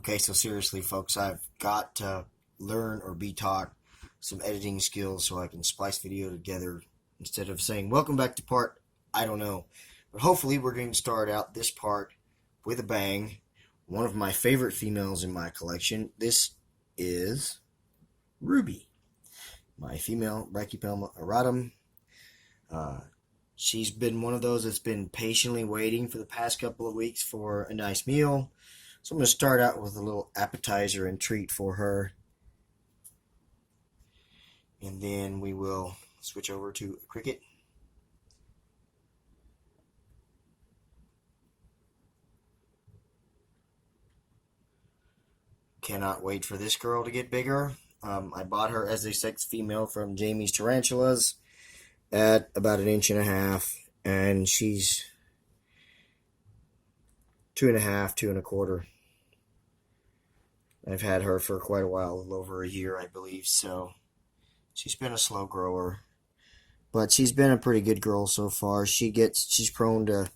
Okay, so seriously, folks, I've got to learn or be taught some editing skills so I can splice video together instead of saying, welcome back to part, I don't know. But hopefully, we're going to start out this part with a bang. One of my favorite females in my collection. This is Ruby, my female Brachypelma auratum. She's been one of those that's been patiently waiting for the past couple of weeks for a nice meal. So I'm going to start out with a little appetizer and treat for her. And then we will switch over to a cricket. Cannot wait for this girl to get bigger. I bought her as a sex female from Jamie's Tarantulas at about 1.5 inches, and she's 2.5, 2.25. I've had her for quite a while, a little over a year, I believe, so she's been a slow grower, but she's been a pretty good girl so far. She's prone to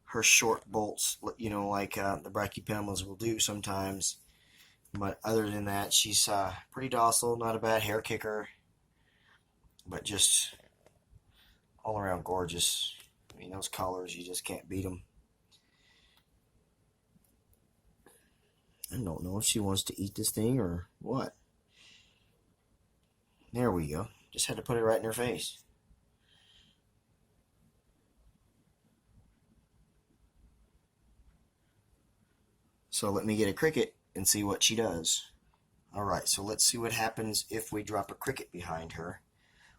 her short bolts, like the brachypelmas will do sometimes. But other than that, she's pretty docile, not a bad hair kicker, but just all around gorgeous. I mean, those colors, you just can't beat them. I don't know if she wants to eat this thing or what. There we go. Just had to put it right in her face. So let me get a cricket and see what she does. Alright, so let's see what happens if we drop a cricket behind her.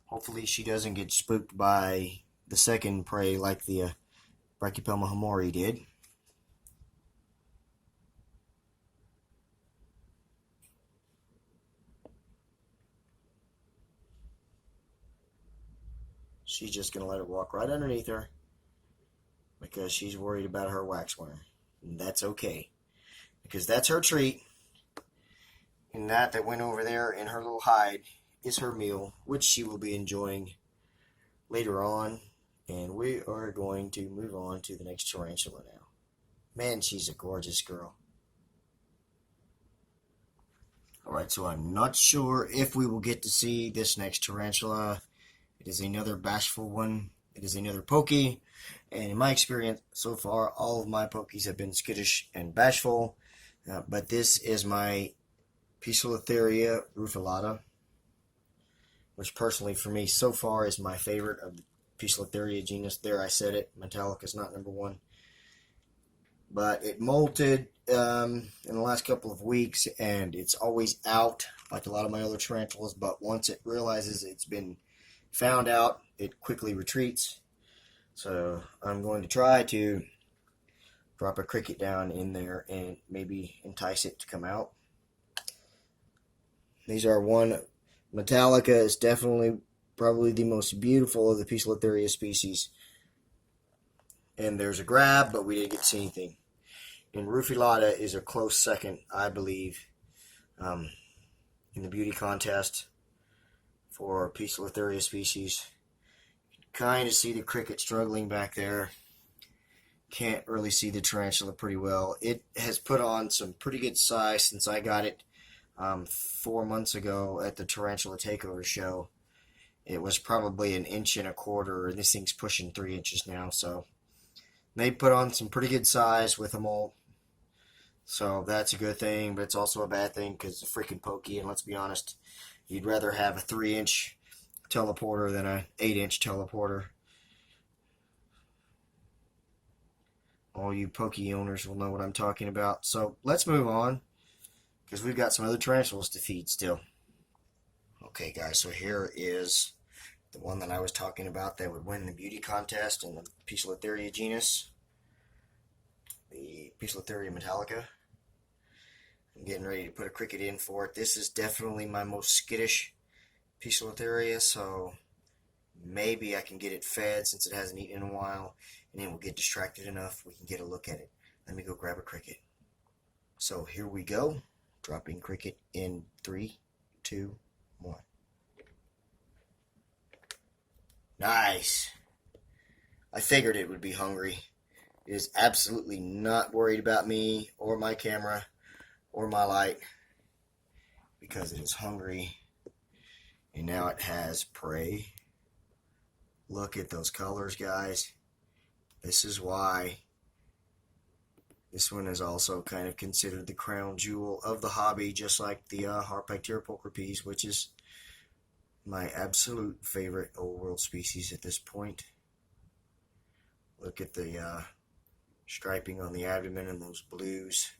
Hopefully she doesn't get spooked by the second prey like the Brachypelma hamori did. She's just going to let it walk right underneath her because she's worried about her waxworm. And that's okay, because that's her treat. And that went over there in her little hide is her meal, which she will be enjoying later on. And we are going to move on to the next tarantula now. Man, she's a gorgeous girl. Alright, so I'm not sure if we will get to see this next tarantula. It is another bashful one. It is another pokey. And in my experience so far, all of my pokies have been skittish and bashful. But this is my Poecilotheria rufilata, which personally for me so far is my favorite of the Poecilotheria genus. There, I said it. Metallica is not number one. But it molted in the last couple of weeks, and it's always out like a lot of my other tarantulas. But once it realizes it's been found out, it quickly retreats. So I'm going to try to drop a cricket down in there and maybe entice it to come out. These are one. Metallica is definitely probably the most beautiful of the Poecilotheria species. And there's a grab, but we didn't get to see anything. And Rufilata is a close second, I believe, in the beauty contest for Poecilotheria species. Kind of see the cricket struggling back there. Can't really see the tarantula pretty well. It has put on some pretty good size since I got it 4 months ago at the Tarantula Takeover show. It was probably 1.25 inches, and this thing's pushing 3 inches now. So they put on some pretty good size with them all. So that's a good thing, but it's also a bad thing because it's a freaking pokey. And let's be honest, you'd rather have a 3-inch teleporter than an 8-inch teleporter. All you pokey owners will know what I'm talking about. So let's move on, because we've got some other tarantulas to feed still. Okay, guys, so here is the one that I was talking about that would win the beauty contest in the Poecilotheria genus, the Poecilotheria metallica. I'm getting ready to put a cricket in for it. This is definitely my most skittish Poecilotheria, so maybe I can get it fed since it hasn't eaten in a while, and then we'll get distracted enough we can get a look at it. Let me go grab a cricket. So here we go. Dropping cricket in 3, 2, 1. Nice. I figured it would be hungry. It is absolutely not worried about me or my camera or my light because it is hungry, and now it has prey. Look at those colors, guys. This is why this one is also kind of considered the crown jewel of the hobby, just like the Harpyctera pulchripes, which is my absolute favorite old world species at this point. Look at the striping on the abdomen and those blues.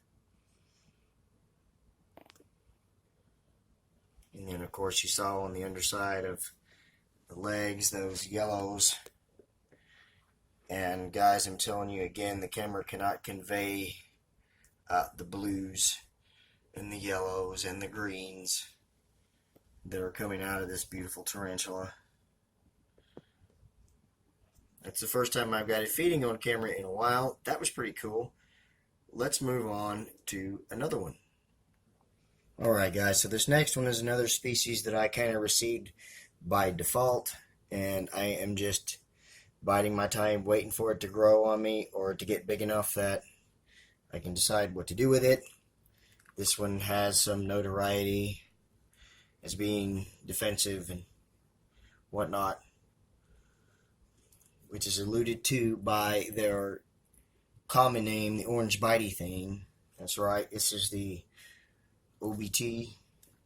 And then, of course, you saw on the underside of the legs those yellows. And guys, I'm telling you again, the camera cannot convey the blues and the yellows and the greens that are coming out of this beautiful tarantula. It's the first time I've got it feeding on camera in a while. That was pretty cool. Let's move on to another one. Alright guys, so this next one is another species that I kind of received by default, and I am just biding my time, waiting for it to grow on me or to get big enough that I can decide what to do with it. This one has some notoriety as being defensive and whatnot, which is alluded to by their common name, the orange bitey thing. That's right, this is the OBT.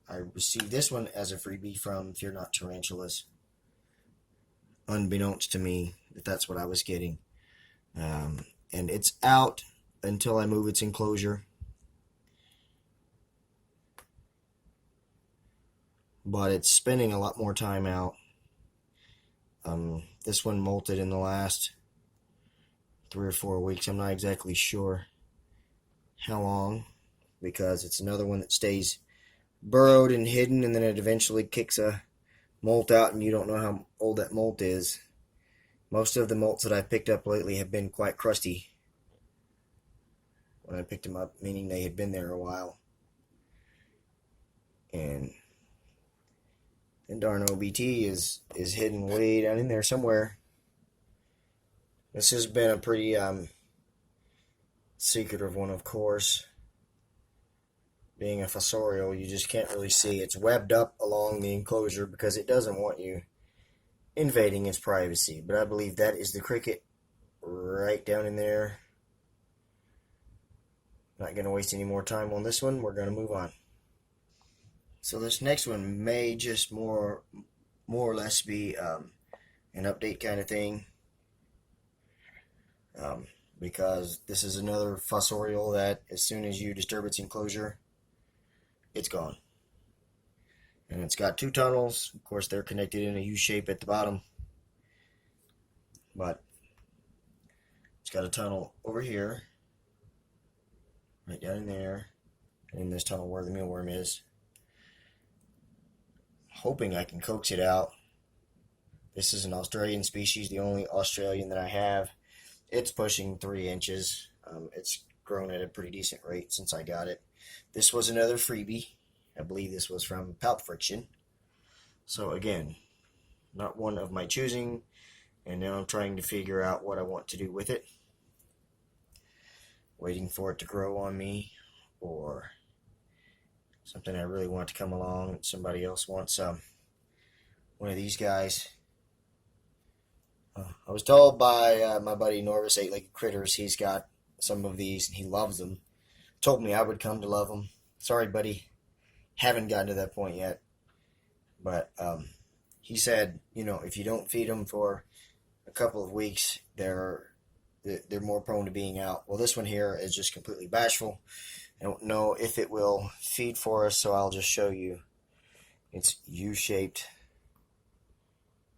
I received this one as a freebie from Fear Not Tarantulas, unbeknownst to me that that's what I was getting. And it's out until I move its enclosure. But it's spending a lot more time out. This one molted in the last 3 or 4 weeks. I'm not exactly sure how long, because it's another one that stays burrowed and hidden, and then it eventually kicks a molt out, and you don't know how old that molt is. Most of the molts that I've picked up lately have been quite crusty when I picked them up, meaning they had been there a while. And darn OBT is hidden way down in there somewhere. This has been a pretty secretive one, of course. Being a fossorial, you just can't really see. It's webbed up along the enclosure because it doesn't want you invading its privacy. But I believe that is the cricket right down in there. Not going to waste any more time on this one. We're going to move on. So this next one may just more or less be an update kind of thing. Because this is another fossorial that as soon as you disturb its enclosure, it's gone. And it's got 2 tunnels. Of course, they're connected in a U shape at the bottom. But it's got a tunnel over here, right down in there, and in this tunnel where the mealworm is. Hoping I can coax it out. This is an Australian species, the only Australian that I have. It's pushing 3 inches. It's grown at a pretty decent rate since I got it. This was another freebie. I believe this was from Palp Friction. So again, not one of my choosing, and now I'm trying to figure out what I want to do with it. Waiting for it to grow on me, or something I really want to come along. Somebody else wants one of these guys. I was told by my buddy Norvis 8-Legged Critters, he's got some of these and he loves them. Told me I would come to love them. Sorry, buddy. Haven't gotten to that point yet. But he said, you know, if you don't feed them for a couple of weeks, they're more prone to being out. Well, this one here is just completely bashful. I don't know if it will feed for us, so I'll just show you. It's U-shaped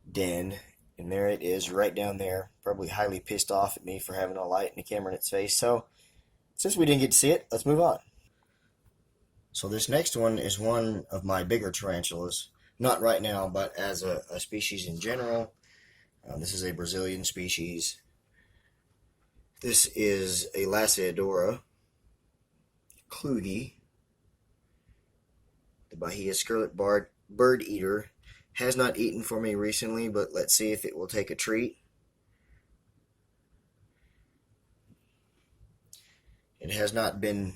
den, and there it is right down there. Probably highly pissed off at me for having a light and a camera in its face. So since we didn't get to see it, let's move on. So this next one is one of my bigger tarantulas. Not right now, but as a species in general. This is a Brazilian species. This is a Lassidora Kluge. The Bahia Scarlet Bird Eater. Has not eaten for me recently, but let's see if it will take a treat. It has not been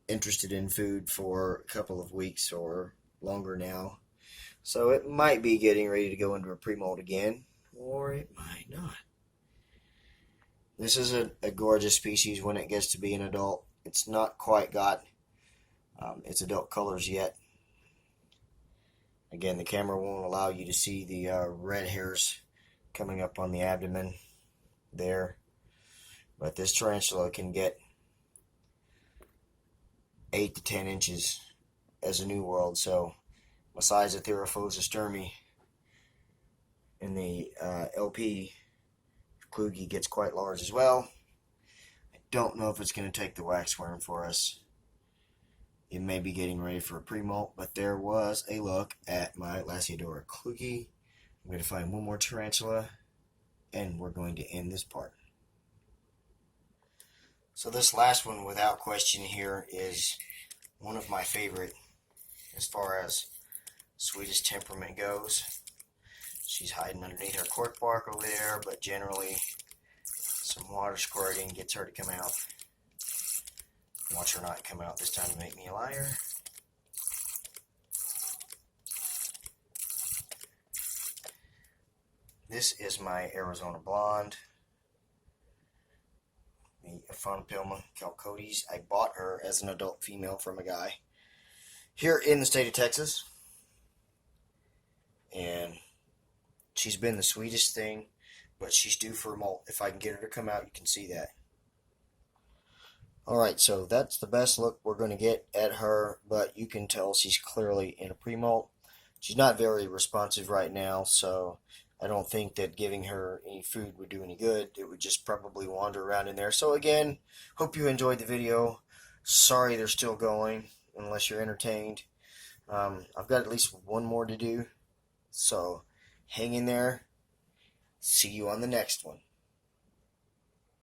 interested in food for a couple of weeks or longer now. So it might be getting ready to go into a pre-molt again, or it might not. This is a gorgeous species when it gets to be an adult. It's not quite got its adult colors yet. Again, the camera won't allow you to see the red hairs coming up on the abdomen there. But this tarantula can get 8 to 10 inches as a new world. So Messiza theraphosa sturmey in the LP Kluge gets quite large as well. I don't know if it's going to take the waxworm for us. It may be getting ready for a pre-molt, but there was a look at my Lassidora Kluge. I'm going to find one more tarantula, and we're going to end this part. So this last one, without question here, is one of my favorite as far as Swedish temperament goes. She's hiding underneath her cork bark over there, but generally some water squirting gets her to come out. Watch her not come out this time to make me a liar. This is my Arizona Blonde, the Aphonopilma calcodes. I bought her as an adult female from a guy here in the state of Texas. And she's been the sweetest thing, but she's due for a molt. If I can get her to come out, you can see that. Alright, so that's the best look we're going to get at her, but you can tell she's clearly in a pre-molt. She's not very responsive right now, so I don't think that giving her any food would do any good. It would just probably wander around in there. So again, hope you enjoyed the video. Sorry they're still going, unless you're entertained. I've got at least one more to do, so hang in there. See you on the next one.